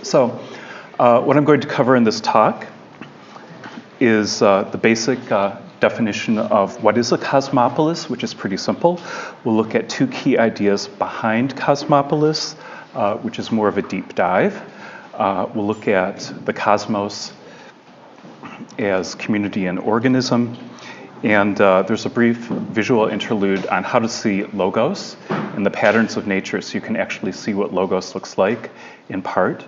So, what I'm going to cover in this talk is the basic definition of what is a cosmopolis, which is pretty simple. We'll look at two key ideas behind cosmopolis, which is more of a deep dive. We'll look at the cosmos as community and organism. And there's a brief visual interlude on how to see logos and the patterns of nature, so you can actually see what logos looks like in part,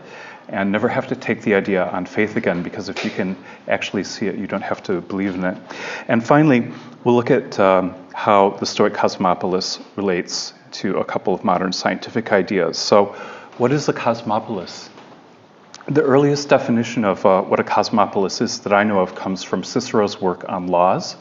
and never have to take the idea on faith again, because if you can actually see it, you don't have to believe in it. And finally, we'll look at how the Stoic cosmopolis relates to a couple of modern scientific ideas. So what is a cosmopolis? The earliest definition of what a cosmopolis is that I know of comes from Cicero's work on laws,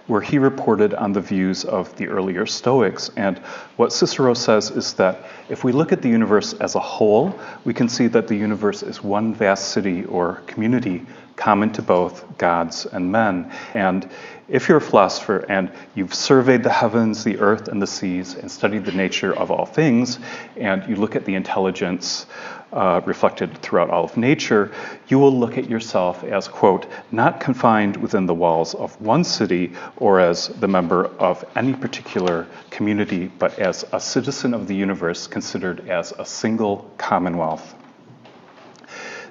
where he reported on the views of the earlier Stoics. And what Cicero says is that if we look at the universe as a whole, we can see that the universe is one vast city or community common to both gods and men. And if you're a philosopher and you've surveyed the heavens, the earth, and the seas, and studied the nature of all things, and you look at the intelligence reflected throughout all of nature, you will look at yourself as, quote, not confined within the walls of one city or as the member of any particular community, but as a citizen of the universe considered as a single commonwealth.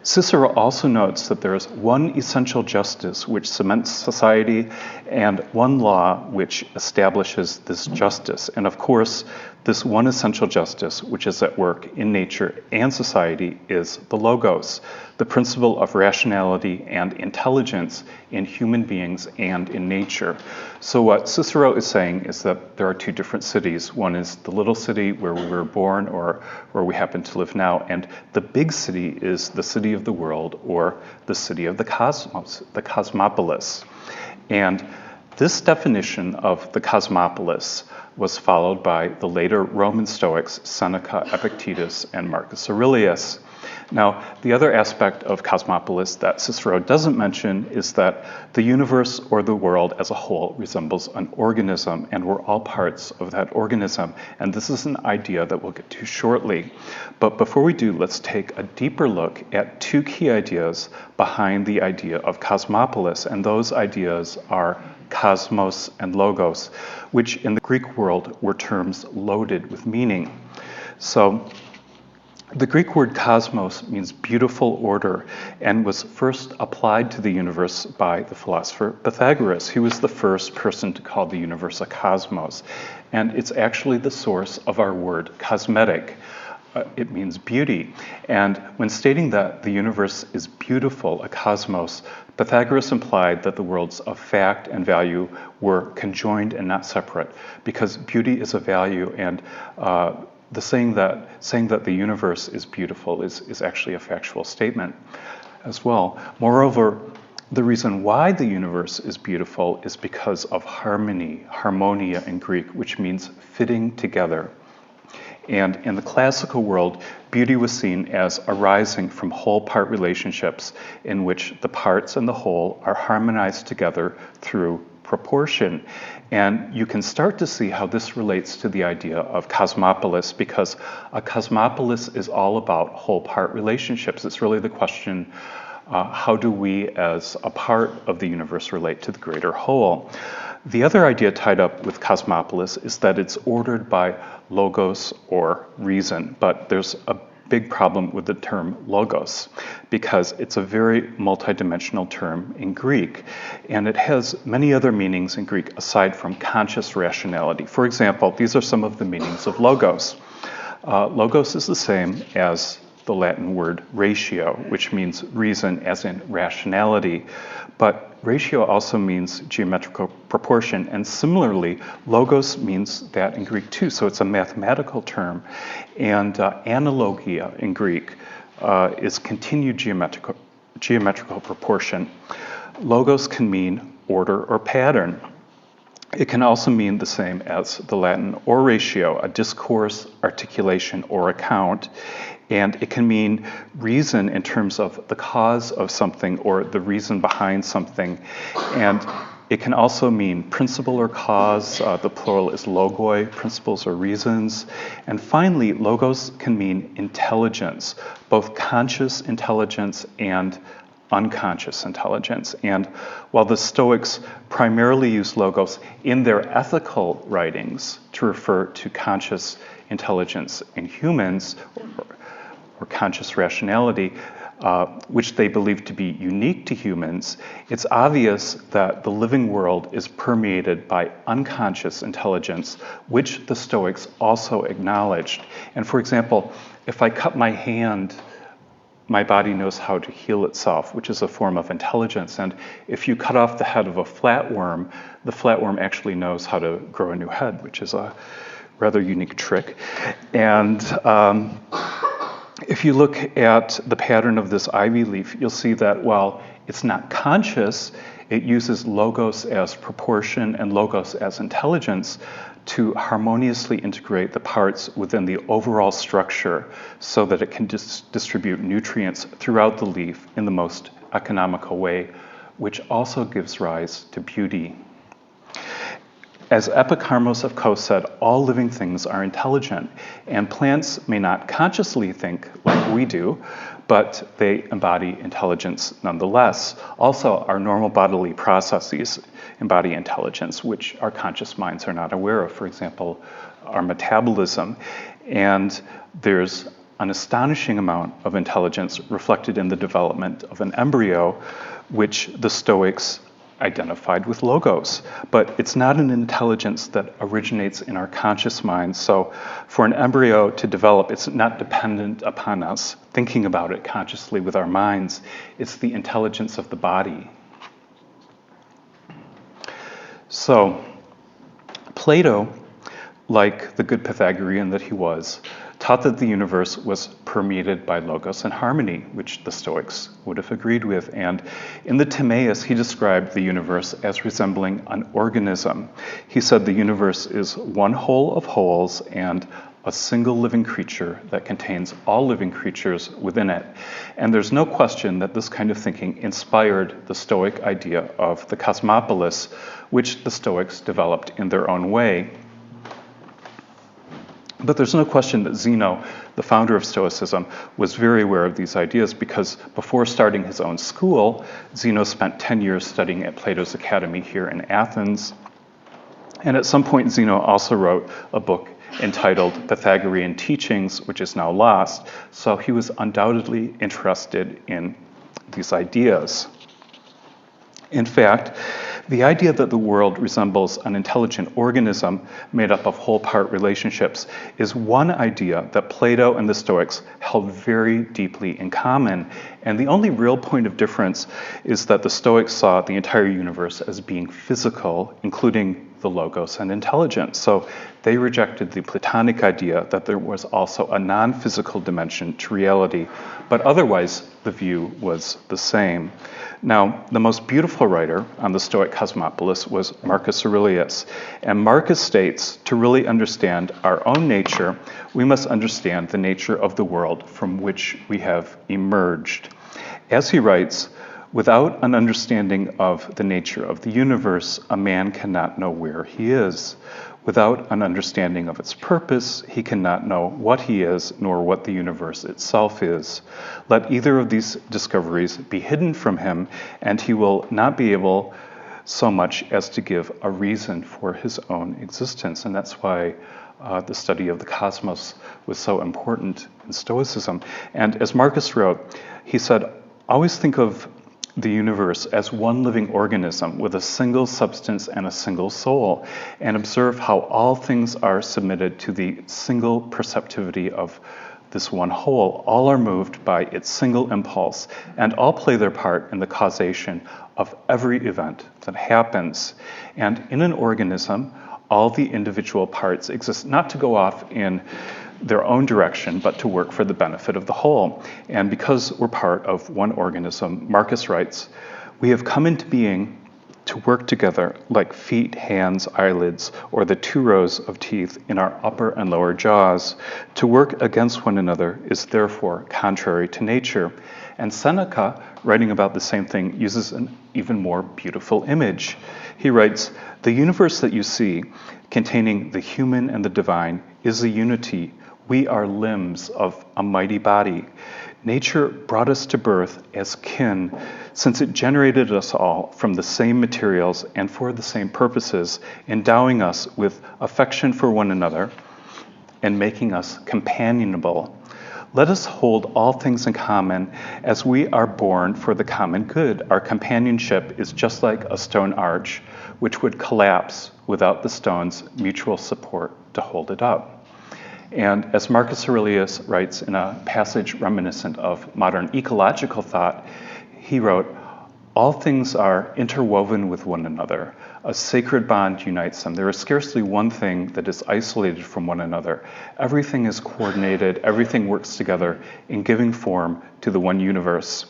Cicero also notes that there is one essential justice which cements society and one law which establishes this justice. And of course, this one essential justice which is at work in nature and society is the logos, the principle of rationality and intelligence in human beings and in nature. So what Cicero is saying is that there are two different cities. One is the little city where we were born or where we happen to live now, and the big city is the city of the world, or the city of the cosmos, the cosmopolis. And this definition of the cosmopolis was followed by the later Roman Stoics, Seneca, Epictetus, and Marcus Aurelius. Now, the other aspect of cosmopolis that Cicero doesn't mention is that the universe or the world as a whole resembles an organism, and we're all parts of that organism. And this is an idea that we'll get to shortly. But before we do, let's take a deeper look at two key ideas behind the idea of cosmopolis, and those ideas are cosmos and logos, which in the Greek world were terms loaded with meaning. So the Greek word cosmos means beautiful order and was first applied to the universe by the philosopher Pythagoras. He was the first person to call the universe a cosmos. And it's actually the source of our word cosmetic. It means beauty. And when stating that the universe is beautiful, a cosmos, Pythagoras implied that the worlds of fact and value were conjoined and not separate, because beauty is a value, and the saying that the universe is beautiful is actually a factual statement as well. Moreover, the reason why the universe is beautiful is because of harmony, harmonia in Greek, which means fitting together. And in the classical world, beauty was seen as arising from whole-part relationships in which the parts and the whole are harmonized together through proportion. And you can start to see how this relates to the idea of cosmopolis, because a cosmopolis is all about whole-part relationships. It's really the question, how do we as a part of the universe relate to the greater whole? The other idea tied up with cosmopolis is that it's ordered by logos or reason, but there's a big problem with the term logos because it's a very multidimensional term in Greek, and it has many other meanings in Greek aside from conscious rationality. For example, these are some of the meanings of logos. Logos is the same as the Latin word ratio, which means reason as in rationality, but ratio also means geometrical proportion, and similarly, logos means that in Greek too, so it's a mathematical term, and analogia in Greek is continued geometrical proportion. Logos can mean order or pattern. It can also mean the same as the Latin oratio, a discourse, articulation, or account. And it can mean reason in terms of the cause of something or the reason behind something. And It can also mean principle or cause. The plural is logoi, principles or reasons. And finally, logos can mean intelligence, both conscious intelligence and unconscious intelligence. And while the Stoics primarily use logos in their ethical writings to refer to conscious intelligence in humans or conscious rationality, which they believe to be unique to humans, it's obvious that the living world is permeated by unconscious intelligence, which the Stoics also acknowledged. And for example, if I cut my hand, my body knows how to heal itself, which is a form of intelligence. And if you cut off the head of a flatworm, the flatworm actually knows how to grow a new head, which is a rather unique trick. And if you look at the pattern of this ivy leaf, you'll see that while it's not conscious, it uses logos as proportion and logos as intelligence to harmoniously integrate the parts within the overall structure so that it can distribute nutrients throughout the leaf in the most economical way, which also gives rise to beauty. As Epicharmos of Kos said, all living things are intelligent, and plants may not consciously think like we do, but they embody intelligence nonetheless. Also, our normal bodily processes embody intelligence, which our conscious minds are not aware of. For example, our metabolism. And there's an astonishing amount of intelligence reflected in the development of an embryo, which the Stoics identified with logos. But it's not an intelligence that originates in our conscious mind. So for an embryo to develop, it's not dependent upon us thinking about it consciously with our minds. It's the intelligence of the body. So Plato, like the good Pythagorean that he was, taught that the universe was permeated by logos and harmony, which the Stoics would have agreed with. And in the Timaeus, he described the universe as resembling an organism. He said the universe is one whole of wholes and a single living creature that contains all living creatures within it. And there's no question that this kind of thinking inspired the Stoic idea of the Cosmopolis, which the Stoics developed in their own way. But there's no question that Zeno, the founder of Stoicism, was very aware of these ideas because before starting his own school, Zeno spent 10 years studying at Plato's Academy here in Athens. And at some point, Zeno also wrote a book entitled Pythagorean Teachings, which is now lost. So he was undoubtedly interested in these ideas. In fact, the idea that the world resembles an intelligent organism made up of whole-part relationships is one idea that Plato and the Stoics held very deeply in common. And the only real point of difference is that the Stoics saw the entire universe as being physical, including the logos and intelligence. So they rejected the Platonic idea that there was also a non-physical dimension to reality, but otherwise the view was the same. Now, the most beautiful writer on the Stoic Cosmopolis was Marcus Aurelius. And Marcus states, to really understand our own nature, we must understand the nature of the world from which we have emerged. As he writes, without an understanding of the nature of the universe, a man cannot know where he is. Without an understanding of its purpose, he cannot know what he is, nor what the universe itself is. Let either of these discoveries be hidden from him, and he will not be able so much as to give a reason for his own existence. And that's why the study of the cosmos was so important in Stoicism. And as Marcus wrote, he said, always think of the universe as one living organism with a single substance and a single soul, and observe how all things are submitted to the single perceptivity of this one whole. All are moved by its single impulse, and all play their part in the causation of every event that happens. And in an organism, all the individual parts exist not to go off in their own direction, but to work for the benefit of the whole. And because we're part of one organism, Marcus writes, we have come into being to work together like feet, hands, eyelids, or the 2 rows of teeth in our upper and lower jaws. To work against one another is therefore contrary to nature. And Seneca, writing about the same thing, uses an even more beautiful image. He writes, "The universe that you see, containing the human and the divine, is a unity. We are limbs of a mighty body. Nature brought us to birth as kin, since it generated us all from the same materials and for the same purposes, endowing us with affection for one another and making us companionable. Let us hold all things in common as we are born for the common good. Our companionship is just like a stone arch, which would collapse without the stone's mutual support to hold it up." And as Marcus Aurelius writes in a passage reminiscent of modern ecological thought, he wrote, "All things are interwoven with one another. A sacred bond unites them. There is scarcely one thing that is isolated from one another. Everything is coordinated, everything works together in giving form to the one universe.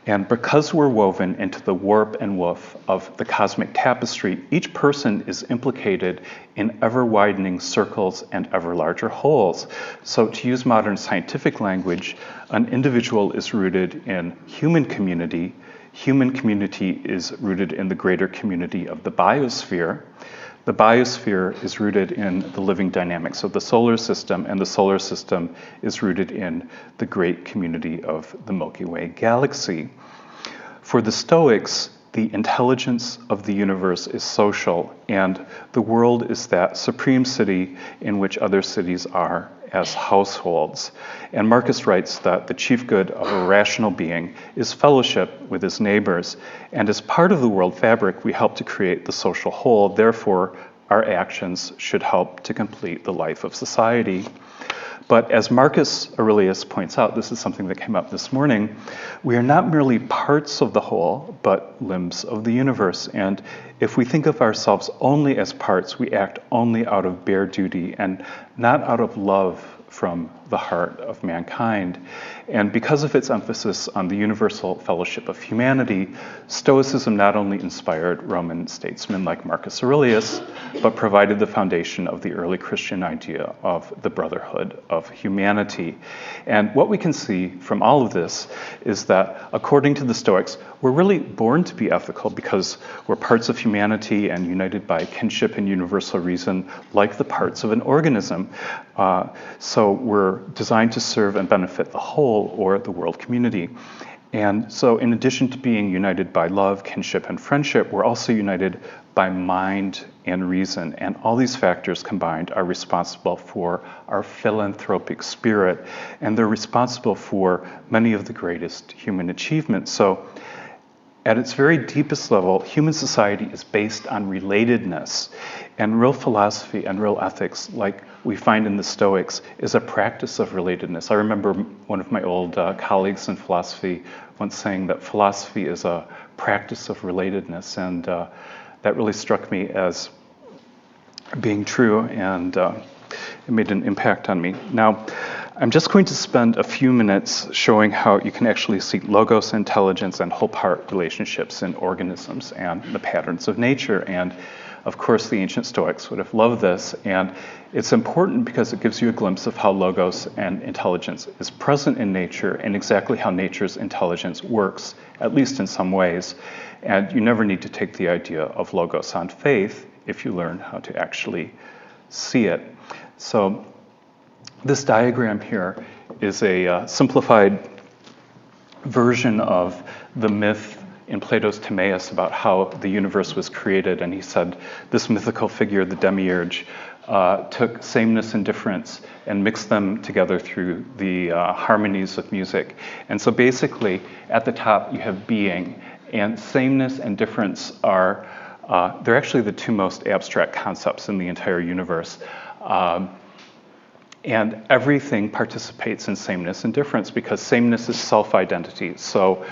And because we're woven into the warp and woof of the cosmic tapestry, each person is implicated in ever-widening circles and ever larger wholes. So to use modern scientific language, an individual is rooted in human community. Human community is rooted in the greater community of the biosphere. The biosphere is rooted in the living dynamics of the solar system, and the solar system is rooted in the great community of the Milky Way galaxy. For the Stoics, the intelligence of the universe is social, and the world is that supreme city in which other cities are as households. And Marcus writes that the chief good of a rational being is fellowship with his neighbors. And as part of the world fabric, we help to create the social whole. Therefore, our actions should help to complete the life of society. But as Marcus Aurelius points out, this is something that came up this morning, we are not merely parts of the whole, but limbs of the universe. And if we think of ourselves only as parts, we act only out of bare duty and not out of love from the heart of mankind. And because of its emphasis on the universal fellowship of humanity, Stoicism not only inspired Roman statesmen like Marcus Aurelius, but provided the foundation of the early Christian idea of the brotherhood of humanity. And what we can see from all of this is that, according to the Stoics, we're really born to be ethical because we're parts of humanity and united by kinship and universal reason, like the parts of an organism. So we're designed to serve and benefit the whole, or the world community. And so in addition to being united by love, kinship, and friendship, we're also united by mind and reason. And all these factors combined are responsible for our philanthropic spirit, and they're responsible for many of the greatest human achievements. So at its very deepest level, human society is based on relatedness. And real philosophy and real ethics, like we find in the Stoics, is a practice of relatedness. I remember one of my old colleagues in philosophy once saying that philosophy is a practice of relatedness, and that really struck me as being true, and it made an impact on me. Now, I'm just going to spend a few minutes showing how you can actually see logos, intelligence, and whole-part relationships in organisms and the patterns of nature. And of course, the ancient Stoics would have loved this. And it's important because it gives you a glimpse of how logos and intelligence is present in nature and exactly how nature's intelligence works, at least in some ways. And you never need to take the idea of logos on faith if you learn how to actually see it. So this diagram here is a simplified version of the myth in Plato's Timaeus about how the universe was created. And he said this mythical figure, the demiurge, took sameness and difference and mixed them together through the harmonies of music. And so basically, at the top, you have being. And sameness and difference are, they're actually the two most abstract concepts in the entire universe. And everything participates in sameness and difference because sameness is self-identity. So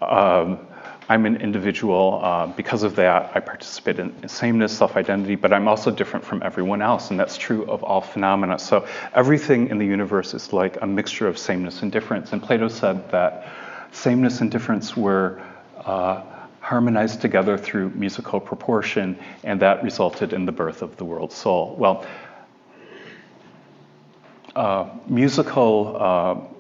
I'm an individual. Because of that, I participate in sameness, self-identity, but I'm also different from everyone else, and that's true of all phenomena. So everything in the universe is like a mixture of sameness and difference. And Plato said that sameness and difference were harmonized together through musical proportion, and that resulted in the birth of the world soul. Well, musical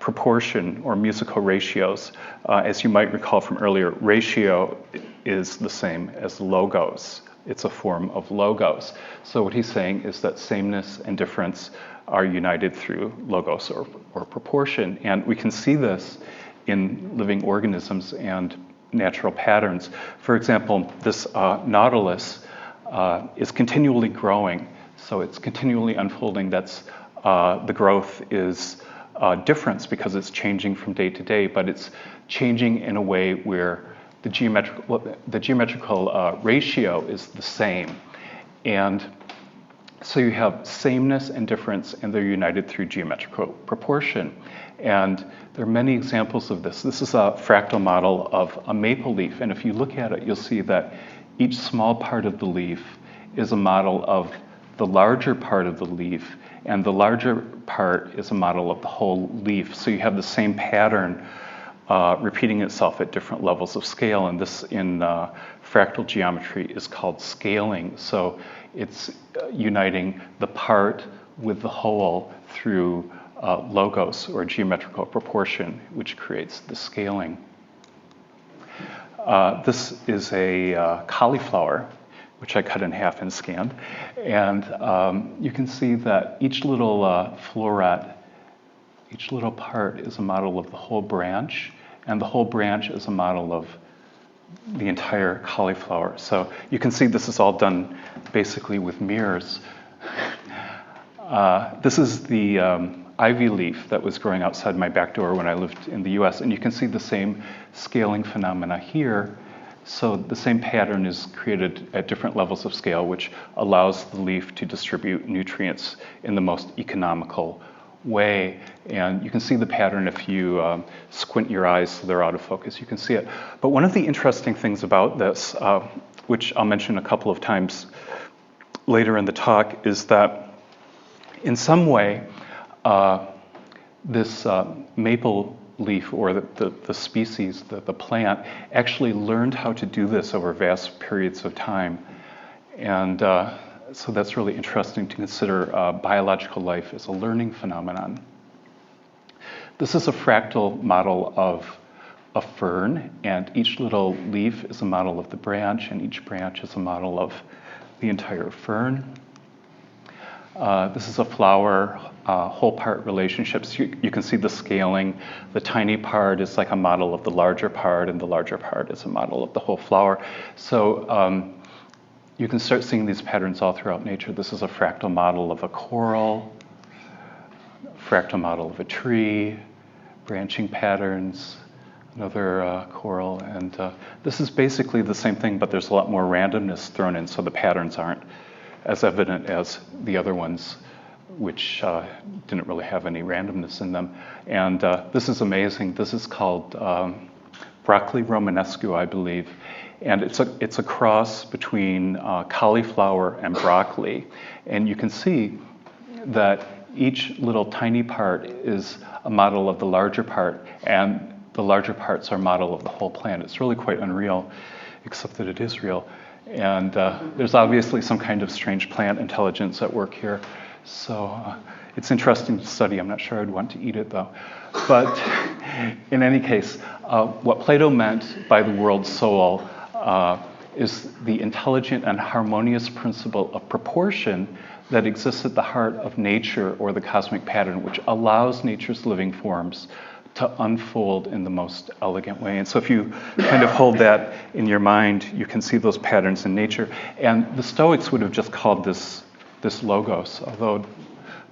proportion or musical ratios, as you might recall from earlier, ratio is the same as logos. It's a form of logos. So what he's saying is that sameness and difference are united through logos or proportion. And we can see this in living organisms and natural patterns. For example, this nautilus is continually growing. So it's continually unfolding. That's the growth is difference because it's changing from day to day, but it's changing in a way where the geometrical ratio is the same. And so you have sameness and difference, and they're united through geometrical proportion. And there are many examples of this. This is a fractal model of a maple leaf, and if you look at it, you'll see that each small part of the leaf is a model of the larger part of the leaf, and the larger part is a model of the whole leaf. So you have the same pattern repeating itself at different levels of scale, and this in fractal geometry is called scaling. So it's uniting the part with the whole through logos or geometrical proportion, which creates the scaling. This is a cauliflower, which I cut in half and scanned, and you can see that each little floret, each little part is a model of the whole branch, and the whole branch is a model of the entire cauliflower. So you can see this is all done basically with mirrors. This is the ivy leaf that was growing outside my back door when I lived in the US, and you can see the same scaling phenomena here. So the same pattern is created at different levels of scale, which allows the leaf to distribute nutrients in the most economical way. And you can see the pattern if you squint your eyes so they're out of focus. You can see it. But one of the interesting things about this, which I'll mention a couple of times later in the talk, is that in some way, this maple leaf or the species, the plant, actually learned how to do this over vast periods of time. And so that's really interesting to consider biological life as a learning phenomenon. This is a fractal model of a fern, and each little leaf is a model of the branch, and each branch is a model of the entire fern. This is a flower whole part relationships. You can see the scaling. The tiny part is like a model of the larger part, and the larger part is a model of the whole flower. So you can start seeing these patterns all throughout nature. This is a fractal model of a coral, fractal model of a tree, branching patterns, another coral, and this is basically the same thing, but there's a lot more randomness thrown in, so the patterns aren't as evident as the other ones, which didn't really have any randomness in them. And this is amazing. This is called broccoli romanescu, I believe. And it's a cross between cauliflower and broccoli. And you can see that each little tiny part is a model of the larger part, and the larger parts are a model of the whole plant. It's really quite unreal, except that it is real. And there's obviously some kind of strange plant intelligence at work here. So it's interesting to study. I'm not sure I'd want to eat it, though. But in any case, what Plato meant by the world soul is the intelligent and harmonious principle of proportion that exists at the heart of nature or the cosmic pattern, which allows nature's living forms to unfold in the most elegant way. And so if you kind of hold that in your mind, you can see those patterns in nature. And the Stoics would have just called this logos, although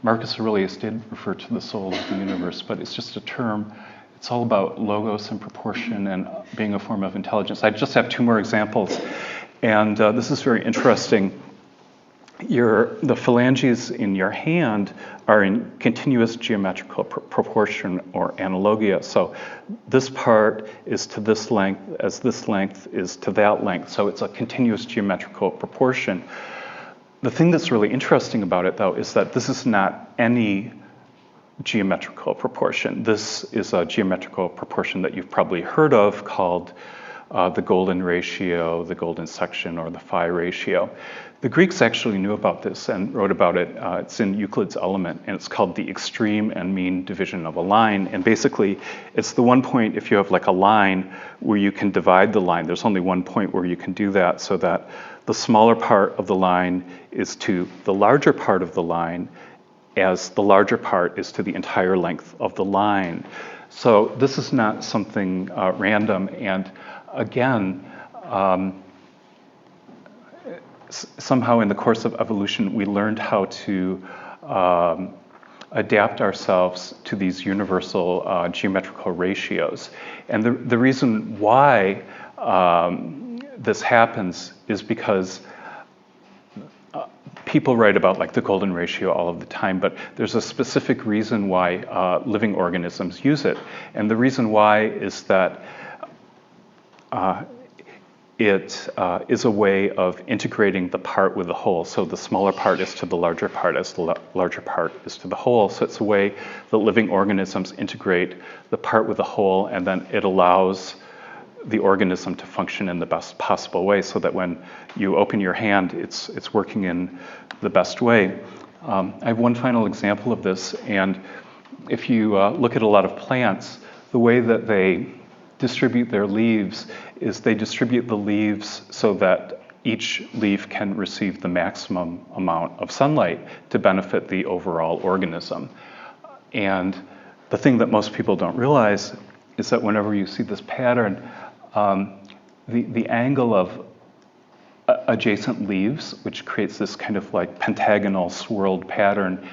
Marcus Aurelius did refer to the soul of the universe, but it's just a term. It's all about logos and proportion and being a form of intelligence. I just have two more examples, and this is very interesting. The phalanges in your hand are in continuous geometrical proportion or analogia. So this part is to this length as this length is to that length. So it's a continuous geometrical proportion. The thing that's really interesting about it, though, is that this is not any geometrical proportion. This is a geometrical proportion that you've probably heard of called the golden ratio, the golden section, or the phi ratio. The Greeks actually knew about this and wrote about it. It's in Euclid's Element, and it's called the extreme and mean division of a line. And basically, it's the one point, if you have like a line, where you can divide the line. There's only one point where you can do that, so that the smaller part of the line is to the larger part of the line, as the larger part is to the entire length of the line. So this is not something random. And again, somehow in the course of evolution, we learned how to adapt ourselves to these universal geometrical ratios. And the reason why this happens is because people write about like the golden ratio all of the time, but there's a specific reason why living organisms use it. And the reason why is that it is a way of integrating the part with the whole. So the smaller part is to the larger part as the larger part is to the whole. So it's a way that living organisms integrate the part with the whole, and then it allows the organism to function in the best possible way, so that when you open your hand, it's working in the best way. I have one final example of this, and if you look at a lot of plants, the way that they distribute their leaves is they distribute the leaves so that each leaf can receive the maximum amount of sunlight to benefit the overall organism. And the thing that most people don't realize is that whenever you see this pattern, the angle of adjacent leaves, which creates this kind of like pentagonal swirled pattern,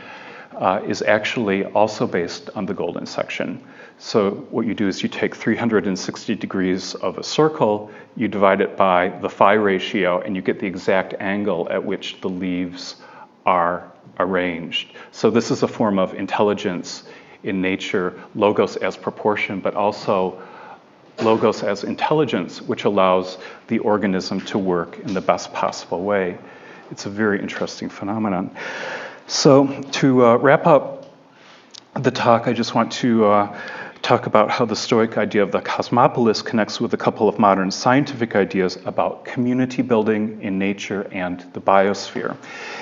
is actually also based on the golden section. So what you do is you take 360 degrees of a circle, you divide it by the phi ratio, and you get the exact angle at which the leaves are arranged. So this is a form of intelligence in nature, logos as proportion, but also logos as intelligence, which allows the organism to work in the best possible way. It's a very interesting phenomenon. So to wrap up the talk, I just want to talk about how the Stoic idea of the Cosmopolis connects with a couple of modern scientific ideas about community building in nature and the biosphere.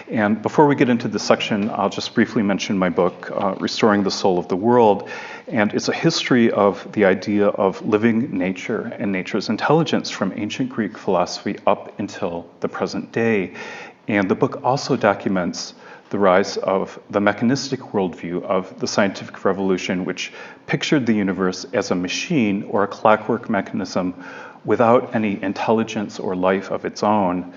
And before we get into this section, I'll just briefly mention my book, Restoring the Soul of the World. And it's a history of the idea of living nature and nature's intelligence from ancient Greek philosophy up until the present day. And the book also documents the rise of the mechanistic worldview of the scientific revolution, which pictured the universe as a machine or a clockwork mechanism without any intelligence or life of its own,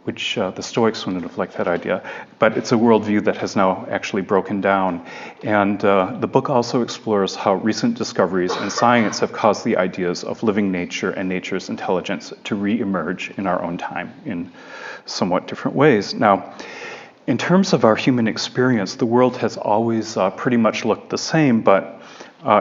which the Stoics wouldn't have liked that idea. But it's a worldview that has now actually broken down. And the book also explores how recent discoveries in science have caused the ideas of living nature and nature's intelligence to re-emerge in our own time in somewhat different ways. Now, in terms of our human experience, the world has always pretty much looked the same, but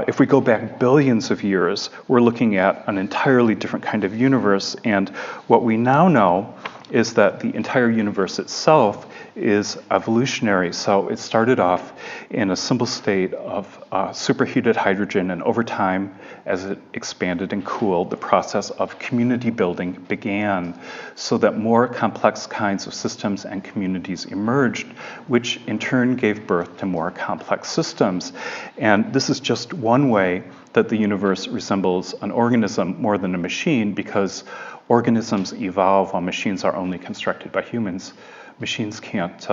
if we go back billions of years, we're looking at an entirely different kind of universe, and what we now know is that the entire universe itself is evolutionary. So it started off in a simple state of superheated hydrogen, and over time, as it expanded and cooled, the process of community building began, so that more complex kinds of systems and communities emerged, which in turn gave birth to more complex systems. And this is just one way that the universe resembles an organism more than a machine, because organisms evolve while machines are only constructed by humans. Machines can't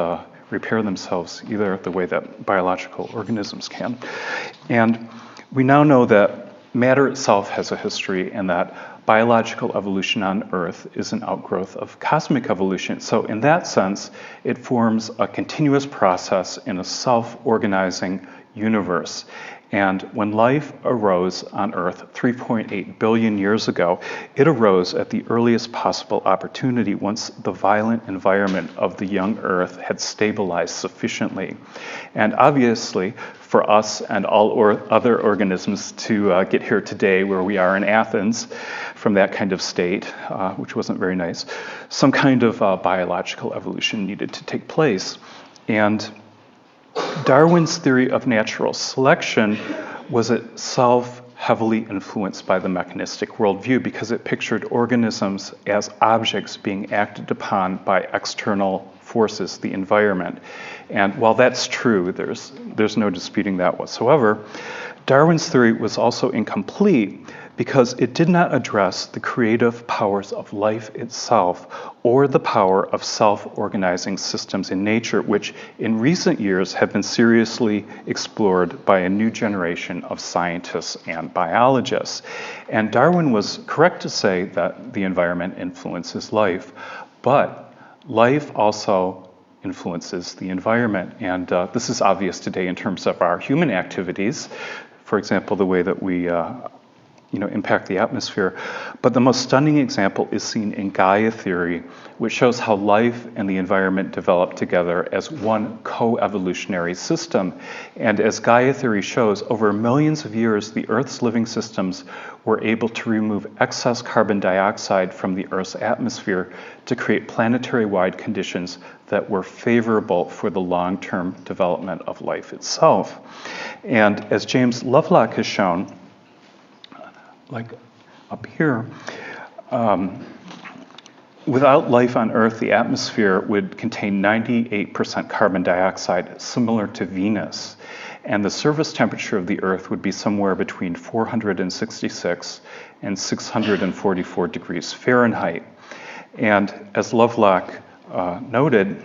repair themselves either the way that biological organisms can. And we now know that matter itself has a history, and that biological evolution on Earth is an outgrowth of cosmic evolution. So in that sense, it forms a continuous process in a self-organizing universe. And when life arose on Earth 3.8 billion years ago, it arose at the earliest possible opportunity once the violent environment of the young Earth had stabilized sufficiently. And obviously, for us and all other organisms to get here today, where we are in Athens, from that kind of state, which wasn't very nice, some kind of biological evolution needed to take place. And Darwin's theory of natural selection was itself heavily influenced by the mechanistic worldview because it pictured organisms as objects being acted upon by external forces, the environment. And while that's true, there's no disputing that whatsoever, Darwin's theory was also incomplete because it did not address the creative powers of life itself or the power of self-organizing systems in nature, which in recent years have been seriously explored by a new generation of scientists and biologists. And Darwin was correct to say that the environment influences life, but life also influences the environment. And this is obvious today in terms of our human activities. For example, the way that we impact the atmosphere. But the most stunning example is seen in Gaia theory, which shows how life and the environment develop together as one co-evolutionary system. And as Gaia theory shows, over millions of years, the Earth's living systems were able to remove excess carbon dioxide from the Earth's atmosphere to create planetary-wide conditions that were favorable for the long-term development of life itself. And as James Lovelock has shown, like up here, without life on Earth, the atmosphere would contain 98% carbon dioxide, similar to Venus. And the surface temperature of the Earth would be somewhere between 466 and 644 degrees Fahrenheit. And as Lovelock noted,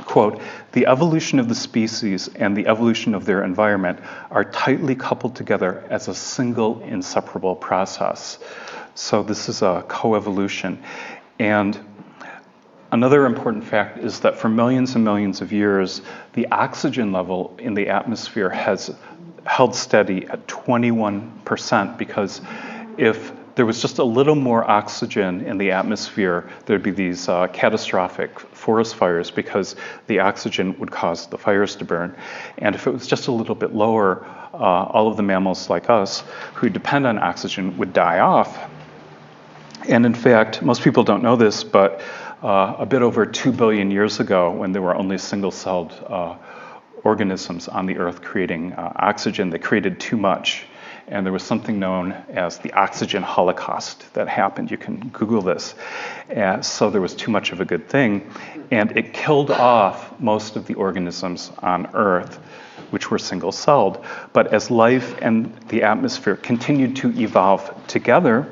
quote, "The evolution of the species and the evolution of their environment are tightly coupled together as a single inseparable process." So this is a coevolution. And another important fact is that for millions and millions of years, the oxygen level in the atmosphere has held steady at 21%, because if there was just a little more oxygen in the atmosphere, there'd be these catastrophic forest fires because the oxygen would cause the fires to burn. And if it was just a little bit lower, all of the mammals like us who depend on oxygen would die off. And in fact, most people don't know this, but a bit over 2 billion years ago, when there were only single-celled organisms on the Earth creating oxygen, they created too much. And there was something known as the oxygen holocaust that happened. You can Google this. So there was too much of a good thing. And it killed off most of the organisms on Earth, which were single-celled. But as life and the atmosphere continued to evolve together,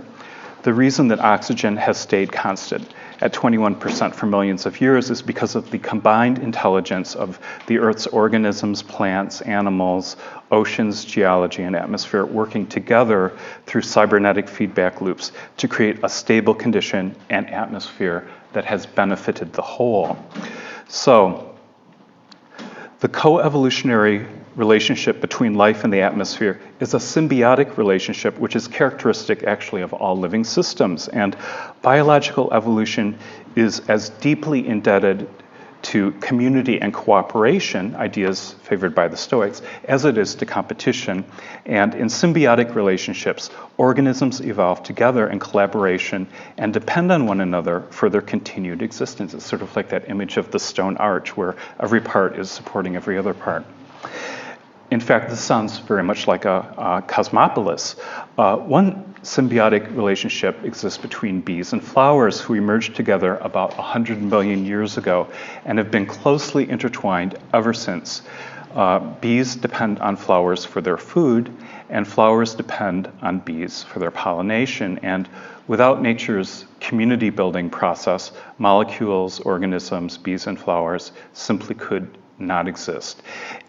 the reason that oxygen has stayed constant at 21% for millions of years is because of the combined intelligence of the Earth's organisms, plants, animals, oceans, geology, and atmosphere working together through cybernetic feedback loops to create a stable condition and atmosphere that has benefited the whole. So, the coevolutionary relationship between life and the atmosphere is a symbiotic relationship, which is characteristic actually of all living systems. And biological evolution is as deeply indebted to community and cooperation, ideas favored by the Stoics, as it is to competition. And in symbiotic relationships, organisms evolve together in collaboration and depend on one another for their continued existence. It's sort of like that image of the stone arch where every part is supporting every other part. In fact, this sounds very much like a cosmopolis. One symbiotic relationship exists between bees and flowers, who emerged together about 100 million years ago and have been closely intertwined ever since. Bees depend on flowers for their food, and flowers depend on bees for their pollination. And without nature's community building process, molecules, organisms, bees, and flowers simply could not exist.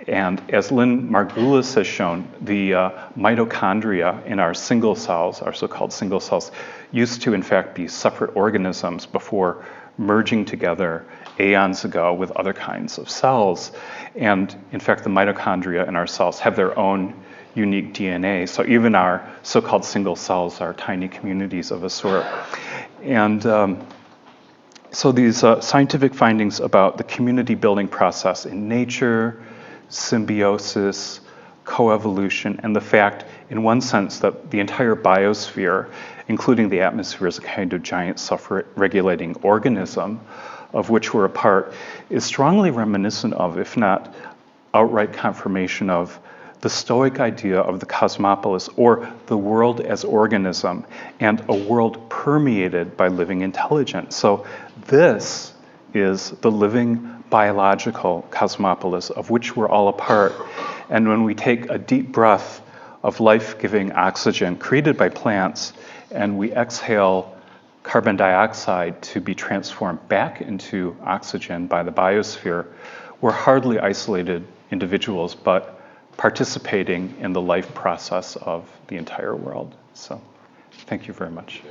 And as Lynn Margulis has shown, the mitochondria in our single cells, our so-called single cells, used to in fact be separate organisms before merging together aeons ago with other kinds of cells. And in fact, the mitochondria in our cells have their own unique DNA. So even our so-called single cells are tiny communities of a sort. And so these scientific findings about the community building process in nature, symbiosis, coevolution, and the fact, in one sense, that the entire biosphere, including the atmosphere, is a kind of giant self-regulating organism of which we're a part, is strongly reminiscent of, if not outright confirmation of, the Stoic idea of the cosmopolis, or the world as organism, and a world permeated by living intelligence. So this is the living biological cosmopolis of which we're all a part. And when we take a deep breath of life-giving oxygen created by plants, and we exhale carbon dioxide to be transformed back into oxygen by the biosphere, we're hardly isolated individuals, but participating in the life process of the entire world. So, thank you very much.